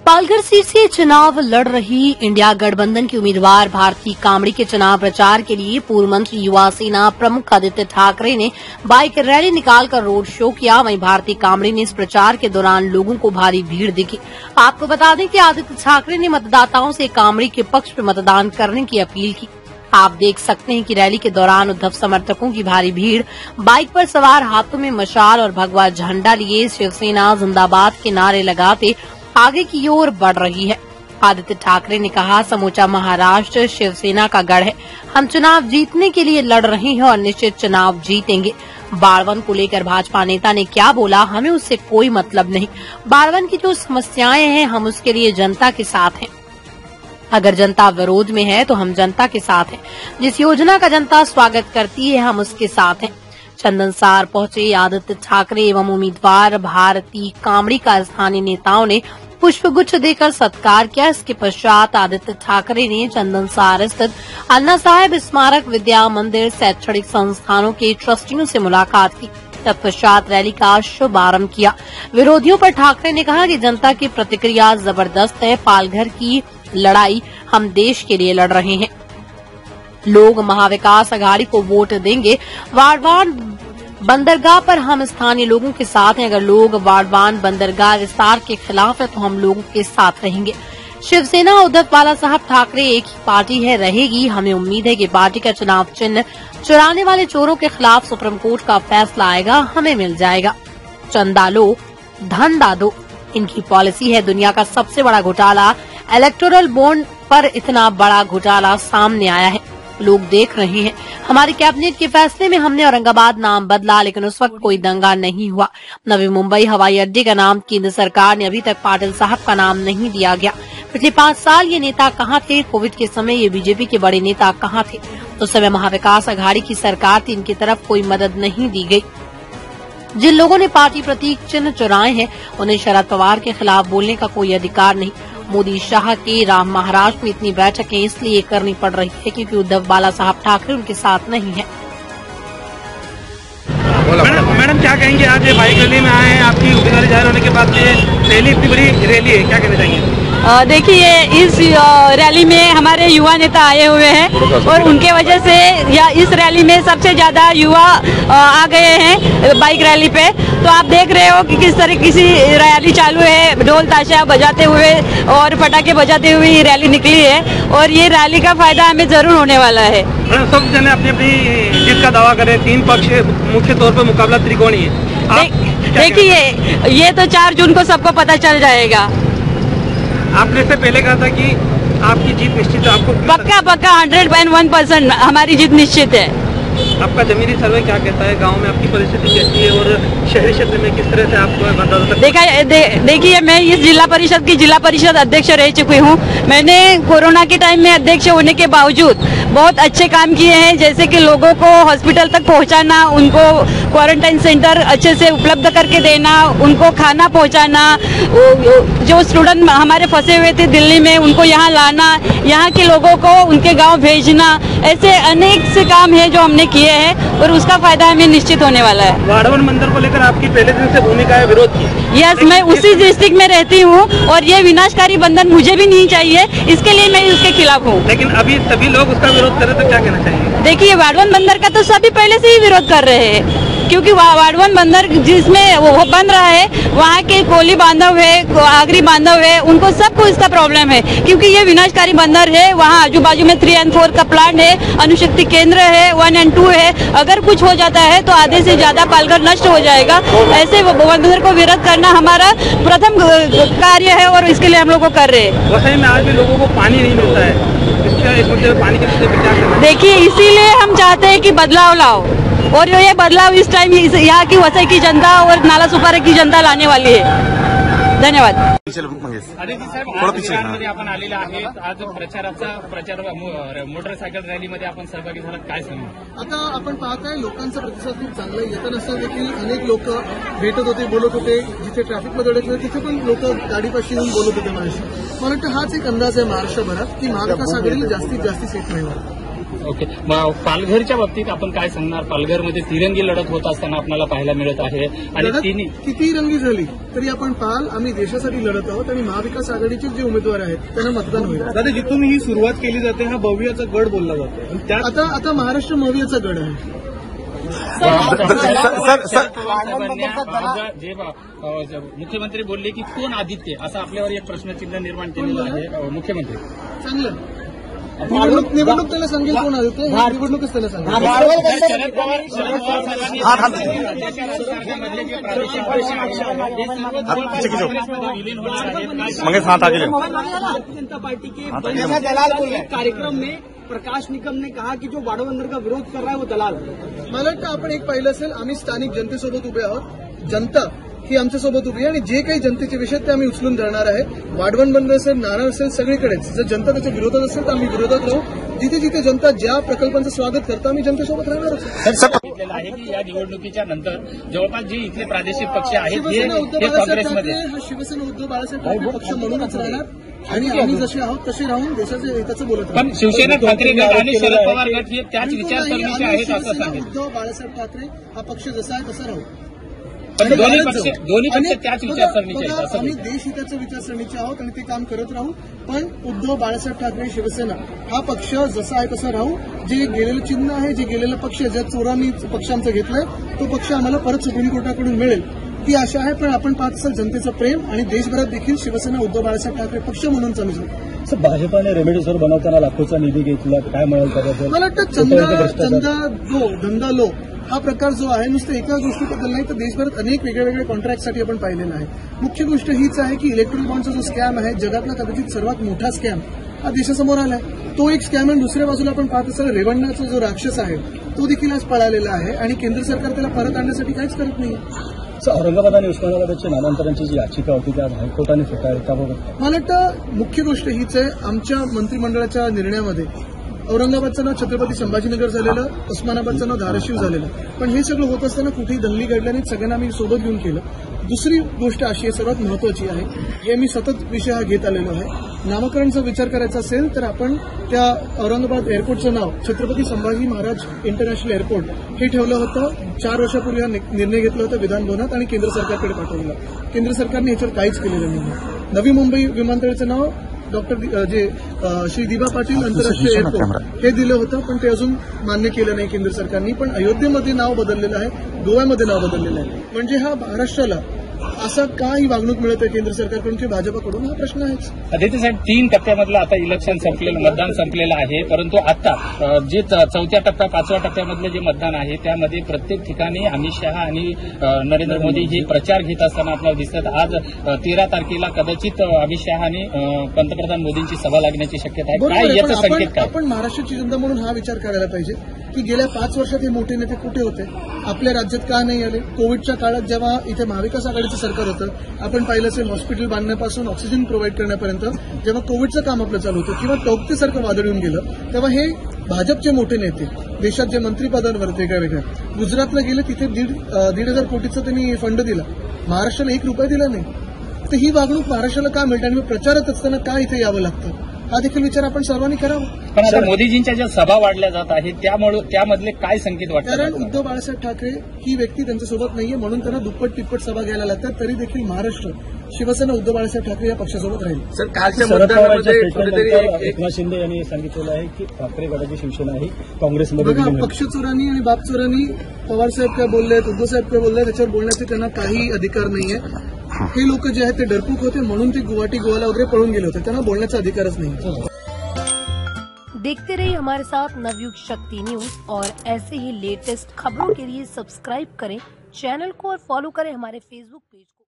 Palghar seat से चुनाव लड़ रही इंडिया गठबंधन की उम्मीदवार भारती कामड़ी के चुनाव प्रचार के लिए पूर्व मंत्री युवा सेना प्रमुख आदित्य ठाकरे ने बाइक रैली निकालकर रोड शो किया। वहीं भारती कामड़ी ने इस प्रचार के दौरान लोगों को भारी भीड़ दिखी। आपको बता दें कि आदित्य ठाकरे ने मतदाताओं से कामड़ी के पक्ष में मतदान करने की अपील की। आप देख सकते हैं कि रैली के दौरान उद्धव समर्थकों की भारी भीड़ बाइक पर सवार हाथों में मशाल और भगवा झंडा लिए शिवसेना जिंदाबाद के नारे लगाते आगे की ओर बढ़ रही है। आदित्य ठाकरे ने कहा, समूचा महाराष्ट्र शिवसेना का गढ़ है। हम चुनाव जीतने के लिए लड़ रहे हैं और निश्चित चुनाव जीतेंगे। बाड़वन को लेकर भाजपा नेता ने क्या बोला, हमें उससे कोई मतलब नहीं। बाड़वन की जो समस्याएं हैं, हम उसके लिए जनता के साथ हैं। अगर जनता विरोध में है तो हम जनता के साथ हैं। जिस योजना का जनता स्वागत करती है, हम उसके साथ हैं। चंदनसार पहुंचे आदित्य ठाकरे एवं उम्मीदवार भारती कामड़ी का स्थानीय नेताओं ने पुष्पगुच्छ देकर सत्कार किया। इसके पश्चात आदित्य ठाकरे ने चंदनसार स्थित अन्ना साहेब स्मारक विद्या मंदिर शैक्षणिक संस्थानों के ट्रस्टियों से मुलाकात की। तत्पश्चात रैली का शुभारंभ किया। विरोधियों पर ठाकरे ने कहा कि जनता की प्रतिक्रिया जबरदस्त है। पालघर की लड़ाई हम देश के लिए लड़ रहे हैं। लोग महाविकास अघाड़ी को वोट देंगे। वाड़वान बंदरगाह पर हम स्थानीय लोगों के साथ हैं। अगर लोग वाड़वान बंदरगाह विस्तार के खिलाफ है तो हम लोगों के साथ रहेंगे। शिवसेना उद्धव बाला साहब ठाकरे एक ही पार्टी है, रहेगी। हमें उम्मीद है कि पार्टी का चुनाव चिन्ह चुराने वाले चोरों के खिलाफ सुप्रीम कोर्ट का फैसला आएगा, हमें मिल जाएगा। चंदा लो धंधा दो, इनकी पॉलिसी है। दुनिया का सबसे बड़ा घोटाला इलेक्टोरल बॉन्ड पर इतना बड़ा घोटाला सामने आया है, लोग देख रहे हैं। हमारी कैबिनेट के फैसले में हमने औरंगाबाद नाम बदला, लेकिन उस वक्त कोई दंगा नहीं हुआ। नवी मुंबई हवाई अड्डे का नाम केंद्र सरकार ने अभी तक पाटिल साहब का नाम नहीं दिया गया। पिछले 5 साल ये नेता कहाँ थे? कोविड के समय ये बीजेपी के बड़े नेता कहाँ थे? उस समय महाविकास अघाड़ी की सरकार थी, इनकी तरफ कोई मदद नहीं दी गई। जिन लोगों ने पार्टी प्रतीक चिन्ह चुराए हैं, उन्हें शरद पवार के खिलाफ बोलने का कोई अधिकार नहीं। मोदी शाह के राम महाराष्ट्र में इतनी बैठकें इसलिए करनी पड़ रही है क्योंकि उद्धव बाला साहब ठाकरे उनके साथ नहीं है। मैडम क्या कहेंगे, आज बाइक रैली में आए हैं, आपकी उम्मीदवारी जाहिर होने के बाद ये रैली इतनी बड़ी रैली है, क्या कहना चाहेंगे? देखिए, इस रैली में हमारे युवा नेता आए हुए हैं और उनके वजह से या इस रैली में सबसे ज्यादा युवा आ गए हैं बाइक रैली पे। तो आप देख रहे हो कि किस तरह की रैली चालू है, ढोल ताशा बजाते हुए और पटाखे बजाते हुए ये रैली निकली है और ये रैली का फायदा हमें जरूर होने वाला है। सब जने अपनी अपनी जीत का दावा करें, 3 पक्ष मुख्य तौर पर मुकाबला त्रिकोणीय है। देखिए, ये तो 4 जून को सबको पता चल जाएगा। आपने इससे पहले कहा था कि आपकी जीत निश्चित है, आपको पक्का 101% हमारी जीत निश्चित है। आपका जमीनी सर्वे क्या कहता है, गांव में आपकी परिस्थिति कैसी है और शहरी क्षेत्र में किस तरह से आपको देखिए, मैं इस जिला परिषद की जिला परिषद अध्यक्ष रह चुकी हूँ। मैंने कोरोना के टाइम में अध्यक्ष होने के बावजूद बहुत अच्छे काम किए हैं, जैसे कि लोगों को हॉस्पिटल तक पहुँचाना, उनको क्वारंटाइन सेंटर अच्छे से उपलब्ध करके देना, उनको खाना पहुँचाना, जो स्टूडेंट हमारे फंसे हुए थे दिल्ली में उनको यहाँ लाना, यहाँ के लोगों को उनके गाँव भेजना, ऐसे अनेक से काम है जो हमने किए हैं और उसका फायदा हमें निश्चित होने वाला है। वाड़वन मंदिर को लेकर आपकी पहले दिन से भूमिका है, विरोध की। यस, मैं उसी डिस्ट्रिक्ट में रहती हूँ और ये विनाशकारी बंधन मुझे भी नहीं चाहिए, इसके लिए मैं उसके खिलाफ हूँ। लेकिन अभी सभी लोग उसका विरोध कर रहे, तो क्या कहना चाहिए? देखिए, वाड़वन बंदर का तो सभी पहले से ही विरोध कर रहे हैं क्योंकि वाड़वन बंदर जिसमें वो बन रहा है, वहाँ के कोली बांधव है, आगरी बांधव है, उनको सबको इसका प्रॉब्लम है क्योंकि ये विनाशकारी बंदर है। वहाँ आजू बाजू में 3 और 4 का प्लांट है, अणुशक्ति केंद्र है, 1 और 2 है। अगर कुछ हो जाता है तो आधे से ज्यादा पालघर नष्ट हो जाएगा। ऐसे बंदर को विरोध करना हमारा प्रथम कार्य है और इसके लिए हम लोग को कर रहे हैं। वसई में आज भी लोगों को पानी नहीं मिलता है, पानी के विषय में क्या करना? देखिए, इसीलिए हम चाहते हैं कि बदलाव लाओ और ये बदलाव इस टाइम यहाँ की वसई की जनता और नाला सुपारा की जनता लाने वाली है। धन्यवाद। आपण आलेला आहे, आज प्रचार मोटरसायकल रॅलीमध्ये आपण सहभागी झालात, काय सांगू? आता आपण पाहताय लोकांचा प्रतिसाद खूप चांगला आहे। येताना असं देखील अनेक लोक भेटत होते, बोलत होते, जिथे ट्रॅफिकमध्ये अडकले तिथे पण लोक गाडीपाशी येऊन बोलत होते माझ्याशी। मला वाटतं हाच एक अंदाज आहे महाराष्ट्रभरात की महाविकास आघाडीला जास्तीत जास्त सीट मिळणार। ओके, मग पालघरच्या बाबतीत आपण काय सांगणार? पालघरमध्ये तिरंगी लढत होत असताना आपल्याला पाहायला मिळत आहे आणि लढत तिन्ही किती रंगी झाली तरी आपण पाहाल आम्ही देशासाठी लढत आहोत आणि महाविकास आघाडीचे जे उमेदवार आहेत त्यांना मतदान होईल. दादा, जिथून ही सुरुवात केली जाते हा भव्याचा गड बोलला जातो आणि त्यात आता महाराष्ट्र मवियाचा गड आहे. जे मुख्यमंत्री बोलले की कोण आदित्य, असा आपल्यावर एक प्रश्नचिन्ह निर्माण केलेलं आहे मुख्यमंत्री. चांगलं निवडणूक त्याला सांगेल कोण आदित्य, निवडणूकच त्याला सांगेल. शरद पवार साहेबांनी राज्याच्या जे प्रादेशिक पक्ष भारतीय जनता पार्टी के कार्यक्रम में प्रकाश निकम ने कहा कि जो वाडवंदर का विरोध कर रहा है वो दलाल. मला वाटतं आपण एक पाहिलं असेल, आम्ही स्थानिक जनतेसोबत उभे आहोत. जनता ही आमच्यासोबत उभी आहे आणि जे काही जनतेचे विषय ते आम्ही उचलून धरणार आहे. वाढवण बंद असेल, नाणार असेल, सगळीकडेच जर जनता त्याच्या विरोधात असेल तर आम्ही विरोधात राहू. जिथे जिथे जनता ज्या प्रकल्पांचं स्वागत करतो आम्ही जनतेसोबत राहणार आहोत. सांगितलेलं आहे की या निवडणुकीच्या नंतर जवळपास जे इथले प्रादेशिक पक्ष आहेत शिवसेना उद्धव हे बाळासाहेब काँग्रेसमध्ये ठाकरे हा शिवसेना उद्धव बाळासाहेब ठाकरे पक्ष म्हणूनच राहणार आणि आम्ही जसे आहोत तसे राहून देशाच्या हिताचं बोलत पण राहू. शिवसेना ठाकरे गट आणि शरद पवार गट हे त्याच विचारसरणीचे आहेत असं शिवसेना सांगितलं. उद्धव बाळासाहेब ठाकरे हा पक्ष जसा आहे तसा राहू. पण दोन्ही पक्ष त्याच विचारसरणीचे आहेत असं आम्ही देश हिताच्या विचारसरणीचे आहोत आणि ते काम करत राहू. पण उद्धव बाळासाहेब ठाकरे शिवसेना हा पक्ष जसा आहे तसा राहू. जे गेलेलं चिन्ह आहे, जे गेलेलं पक्ष ज्या चोरांनी पक्ष आमचा घेतलाय तो पक्ष आम्हाला परत सुप्रीम कोर्टाकडून मिळेल ती आशा आहे. पण आपण पाहत असाल जनतेचं प्रेम आणि देशभरात देखील शिवसेना उद्धव बाळासाहेब ठाकरे पक्ष म्हणून चालू. भाजपाने रेमेडिसिवीर बनवताना लाखोचा निधी घेतला, काय म्हणाल त्याबद्दल? मला वाटतं धंदा लो हा प्रकार जो आहे नुसतं एका गोष्टीबद्दल नाही तर देशभरात अनेक वेगळ्या कॉन्ट्रॅक्टसाठी आपण पाहिलेला आहे. मुख्य गोष्ट हीच आहे की इलेक्ट्रॉनिक बॉन्डचा जो स्कॅम आहे जगातला कदाचित सर्वात मोठा स्कॅम हा देशासमोर आलाय. तो एक स्कॅम आहे. दुसऱ्या बाजूला आपण पाहत असाल रेवन्नाचा जो राक्षस आहे तो देखील आज पळालेला आहे आणि केंद्र सरकार त्याला परत आणण्यासाठी काहीच करत नाही. औरंगाबाद आणि उस्मानाबादच्या नामांतरांची जी याचिका होती त्या हायकोर्टाने फेटाळली, त्याबाबत मला वाटतं मुख्य गोष्ट हीच आहे. आमच्या मंत्रिमंडळाच्या निर्णयामध्ये औरंगाबादचं नाव छत्रपती संभाजीनगर झालेलं, उस्मानाबादचं नाव धाराशिव झालेलं. पण हे सगळं होत असताना कुठेही दंगली घडल्या नाहीत, सगळ्यांना आम्ही सोबत घेऊन केलं. दुसरी गोष्ट अशी आहे सर्वात महत्वाची आहे, हे मी सतत विषय हा घेत आलेलो आहे. नामकरणचा विचार करायचा असेल तर आपण त्या औरंगाबाद एअरपोर्टचं नाव छत्रपती संभाजी महाराज इंटरनॅशनल एअरपोर्ट हे ठेवलं होतं. 4 वर्षापूर्वी हा निर्णय घेतला होता विधानभवनात आणि केंद्र सरकारकडे पाठवलेला. केंद्र सरकारने याच्यावर काहीच केलेलं नाही. नवी मुंबई विमानतळाचं नाव श्री दिबा पाटील आंतरराष्ट्रीय एअरपोर्ट हे दिलं होतं पण ते अजून मान्य केलं नाही केंद्र सरकारने. पण अयोध्येमध्ये नाव बदललेलं आहे, गोव्यामध्ये नाव बदललेलं आहे. म्हणजे हा महाराष्ट्राला असा का ही वागणूक मिळत आहे केंद्र सरकारकडून किंवा भाजपाकडून हा प्रश्न आहेच. आदित्य साहेब, 3 टप्प्यामधलं आता इलेक्शन संपलेलं, मतदान संपलेलं आहे. परंतु आता जे 4थ्या टप्प्या 5व्या टप्प्यामधलं जे मतदान आहे त्यामध्ये प्रत्येक ठिकाणी अमित शहा आणि नरेंद्र मोदी हे प्रचार घेत असताना आपल्याला दिसतात. आज 13 तारखेला कदाचित अमित शहा आणि पंतप्रधान मोदींची सभा लागण्याची शक्यता आहे. काय याचा संकेत काय? आपण महाराष्ट्राची जनता म्हणून हा विचार करायला पाहिजे की गेल्या 5 वर्षात हे मोठे नेते कुठे होते, आपल्या राज्यात का नाही आले. कोविडच्या काळात जेव्हा इथे महाविकास आघाडीचं सरकार होतं आपण पाहिलं असेल हॉस्पिटल बांधण्यापासून ऑक्सिजन प्रोव्हाइड करण्यापर्यंत जेव्हा कोविडचं काम आपलं चालू होतं किंवा टोकतेसारखं वादळ येऊन गेलं तेव्हा हे भाजपचे मोठे नेते देशात जे मंत्रिपदांवर वेगळ्या गुजरातला गेले तिथे 1,500 कोटीचा त्यांनी फंड दिला, महाराष्ट्राला 1 रुपया दिला नाही. तर ही वागणूक महाराष्ट्राला का मिळते आणि प्रचारात असताना का इथे यावं लागतं हा देखील विचार आपण सर्वांनी करावा. पण आता मोदीजींच्या ज्या सभा वाढल्या जात आहेत त्यामुळे त्यामधले काय संकेत वाटतात? कारण उद्धव बाळासाहेब ठाकरे ही व्यक्ती त्यांच्यासोबत नाहीये म्हणून त्यांना दुप्पट तिप्पट सभा घ्यायला लागतात. तरी देखील महाराष्ट्र शिवसेना उद्धव बाळासाहेब ठाकरे या पक्षासोबत राहील. सर, कालच्या शरद पवारांच्या मतदानामध्ये भेटीनंतर एकनाथ शिंदे यांनी सांगितलेलं आहे की ठाकरे गटाची शिवसेना ही काँग्रेसमध्ये बघा, विलीन होईल. पक्ष चोरांनी आणि बाप चोरांनी पवारसाहेब काय बोलले आहेत, उद्धवसाहेब काय बोलले त्याच्यावर बोलण्याचे त्यांना काही अधिकार नाहीये. हे लोक जे आहेत ते डरपूक होते म्हणून ते गुवाहाटी गोवाला वगैरे पळून गेले होते, त्यांना बोलण्याचा अधिकारच नाही. देखते रहिए हमारे साथ नवयुग शक्ति न्यूज और ऐसे ही लेटेस्ट खबरों के लिए सब्सक्राइब करें चैनल को और फॉलो करें हमारे फेसबुक पेज को.